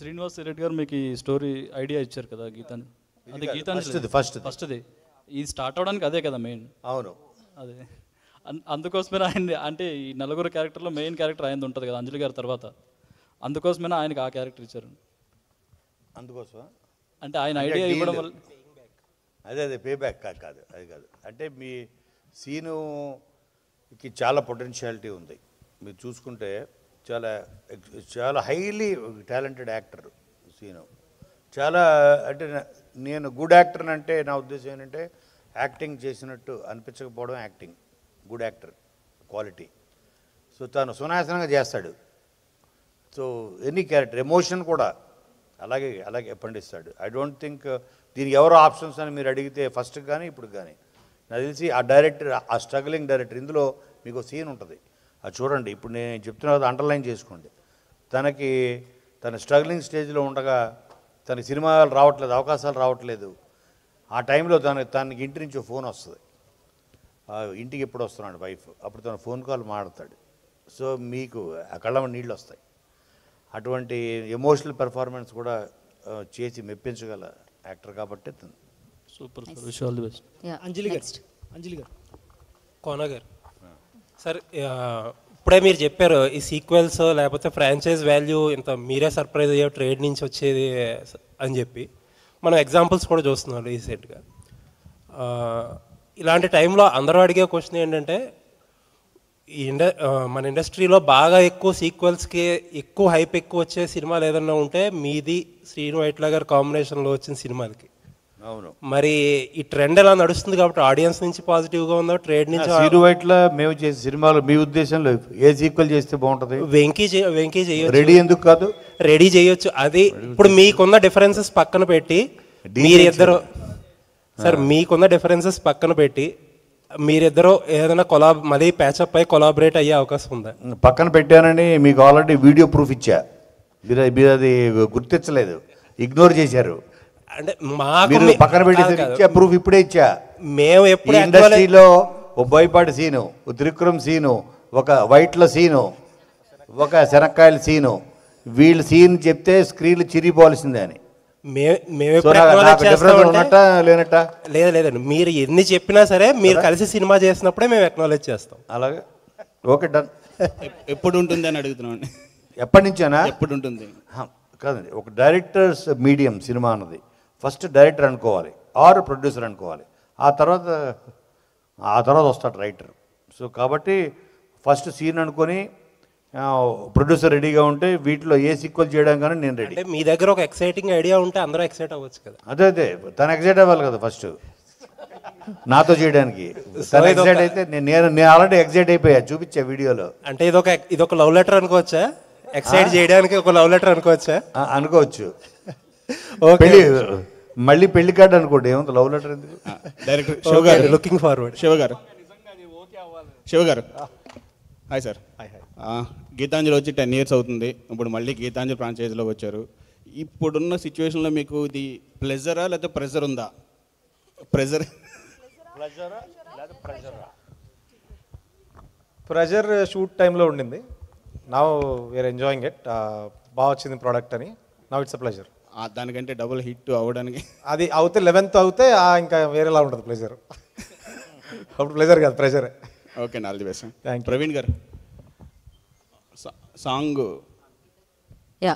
శ్రీనివాస్ రెడ్డి గారు మీకు ఈ స్టోరీ ఐడియా ఇచ్చారు కదా గీతాంజలి, అది గీతాంజలి ఫస్ట్ది ఇది స్టార్ట్ అవడానికి అదే కదా మెయిన్. అవును, అదే అందుకోసమే ఆయన అంటే ఈ నలుగురు క్యారెక్టర్లో మెయిన్ క్యారెక్టర్ ఆయనది ఉంటుంది కదా అంజలి గారి తర్వాత, అందుకోసమే ఆయనకి ఆ క్యారెక్టర్ ఇచ్చారు. అందుకోసం అంటే ఆయన ఐడియా ఇవ్వడం వల్ల అదే పే బ్యాక్ కాదు అది కాదు. అంటే మీ సీనుకి చాలా పొటెన్షియాలిటీ ఉంది. మీరు చూసుకుంటే చాలా చాలా హైలీ టాలెంటెడ్ యాక్టర్ సీను. చాలా అంటే నేను గుడ్ యాక్టర్ అంటే నా ఉద్దేశం ఏంటంటే యాక్టింగ్ చేసినట్టు అనిపించకపోవడం acting, good actor quality. So తను సునాయాసనంగా చేస్తాడు. సో ఎనీ క్యారెక్టర్ ఎమోషన్ కూడా అలాగే పండిస్తాడు. ఐ డోంట్ థింక్ దీనికి ఎవరో ఆప్షన్స్ అని మీరు అడిగితే ఫస్ట్ కానీ ఇప్పుడు కానీ నాకు తెలిసి ఆ డైరెక్టర్, ఆ స్ట్రగ్లింగ్ డైరెక్టర్, ఇందులో మీకు సీన్ ఉంటుంది అది చూడండి. ఇప్పుడు నేను చెప్తున్నా కదా, అండర్లైన్ చేసుకోండి. తన స్ట్రగ్లింగ్ స్టేజ్లో ఉండగా తనకి సినిమాలు రావట్లేదు, అవకాశాలు రావట్లేదు. ఆ టైంలో తనకి ఇంటి నుంచి ఫోన్ వస్తుంది, ఇంటికి ఎప్పుడు వస్తున్నాడు వైఫ్, అప్పుడు తన ఫోన్ కాల్ మాట్లాడతాడు. సో మీకు ఆ కళ్ళ నీళ్ళు వస్తాయి. అటువంటి ఎమోషనల్ పెర్ఫార్మెన్స్ కూడా చేసి మెప్పించగల యాక్టర్ కాబట్టి super sir, wish all the best. Anjali garu Kona గారు సార్, ఇప్పుడే మీరు చెప్పారు ఈ సీక్వెల్స్ లేకపోతే ఫ్రాంచైజ్ వాల్యూ ఇంత మీరే సర్ప్రైజ్ అయ్యే ట్రేడ్ నుంచి వచ్చేది అని చెప్పి మనం ఎగ్జాంపుల్స్ కూడా చూస్తున్నాం రీసెంట్గా. ఇలాంటి టైంలో అందరూ అడిగే క్వశ్చన్ ఏంటంటే మన ఇండస్ట్రీలో బాగా ఎక్కువ సీక్వెల్స్కి ఎక్కువ హైప్ ఎక్కువ వచ్చే సినిమాలు ఏదన్నా ఉంటే మీది శ్రీను వైట్ల గారి కాంబినేషన్లో వచ్చిన సినిమాలకి. అవును, మరి ఈ ట్రెండ్ ఎలా నడుస్తుంది కాబట్టి ఆడియన్స్ నుంచి పాజిటివ్గా ఉందో, ట్రేడ్ నుంచి శ్రీను వైట్ల మేము చేసే సినిమాలు మీ ఉద్దేశంలో ఏ సీక్వెల్ చేస్తే బాగుంటుంది? వెంకీ చేయొచ్చు, రెడీ ఎందుకు కాదు? రెడీ చేయొచ్చు. అది ఇప్పుడు మీకున్న డిఫరెన్సెస్ పక్కన పెట్టి మీరిద్దరు సార్ మీకున్న డిఫరెన్సెస్ పక్కన పెట్టి మీరిద్దరూ ఏదైనా మళ్ళీ ప్యాచప్ అయి కొలాబరేట్ అయ్యే అవకాశం ఉందా? పక్కన పెట్టానని మీకు ఆల్రెడీ వీడియో ప్రూఫ్ ఇచ్చా, మీరు అది గుర్తించలేదు, ఇగ్నోర్ చేశారు. అంటే మీరు పక్కన పెట్టేసి ప్రూఫ్ ఇప్పుడే ఇచ్చా. మేము ఎప్పుడు ఇండస్ట్రీలో ఒక బోయపాటి సీను, ఒక త్రివిక్రమ్ సీను, ఒక వైట్ల సీను, ఒక శనక్కాయల సీను, వీళ్ళు సీన్ చెప్తే స్క్రీన్లు చిరిగిపోవాల్సిందే అని లేదండి. మీరు ఎన్ని చెప్పినా సరే మీరు కలిసి సినిమా చేసినప్పుడే మేము అక్నాలెడ్జ్ చేస్తాం. అలాగే ఓకే డన్. ఎప్పుడు ఉంటుంది అని అడుగుతున్నాం. ఎప్పటి నుంచేనా? ఎప్పుడు ఉంటుంది కాదండి, ఒక డైరెక్టర్స్ మీడియం సినిమా అన్నది ఫస్ట్ డైరెక్టర్ అనుకోవాలి ఆర్ ప్రొడ్యూసర్ అనుకోవాలి, ఆ తర్వాత వస్తాడు రైటర్. సో కాబట్టి ఫస్ట్ సీన్ అనుకొని ప్రొడ్యూసర్ రెడీగా ఉంటే వీటిలో ఏ సీక్వెల్ చేయడానికి కానీ నేను రెడీ. అంటే మీ దగ్గర ఒక ఎక్సైటింగ్ ఐడియా ఉంటే అందరూ ఎక్సైట్ అవ్వచ్చు కదా. అదే తను ఎక్సైట్ అవ్వాలి కదా ఫస్ట్ నాతో చేయడానికి. తను ఎక్సైట్ అయితే నేను ఆల్రెడీ ఎక్సైట్ అయిపోయా, చూపించా వీడియోలో. అంటే ఇదొక లవ్ లెటర్ అనుకోవచ్చా? ఎక్సైట్ చేయడానికి ఒక లవ్ లెటర్ అనుకోవచ్చా? అనుకోవచ్చు. మళ్ళీ పెళ్లి కార్డు అనుకోండి, ఏముంది లవ్ లెటర్ ఎందుకు? డైరెక్టర్ శివ గారు లుకింగ్ ఫార్వర్డ్. శివ గారు హాయ్ సార్. గీతాంజలి వచ్చి 10 years అవుతుంది. ఇప్పుడు మళ్ళీ గీతాంజలి ఫ్రాంచైజీలోకి వచ్చారు. ఇప్పుడున్న సిచ్యువేషన్లో మీకు ఇది ప్లెజరా లేదా ప్రెజర్ ఉందా? ప్రెజర్ షూట్ టైంలో ఉండింది. Now we're enjoying it. బాగా వచ్చింది ప్రోడక్ట్ అని. Now it's a pleasure. దానికంటే డబుల్ హిట్ అవ్వడానికి అది అవుతే 11th అవుతే ఇంకా వేరేలా ఉంటుంది ప్లెజర్. అప్పుడు ప్లెజర్ కాదు, pressure. Okay, all the best. Praveen గారు సాంగ్. యా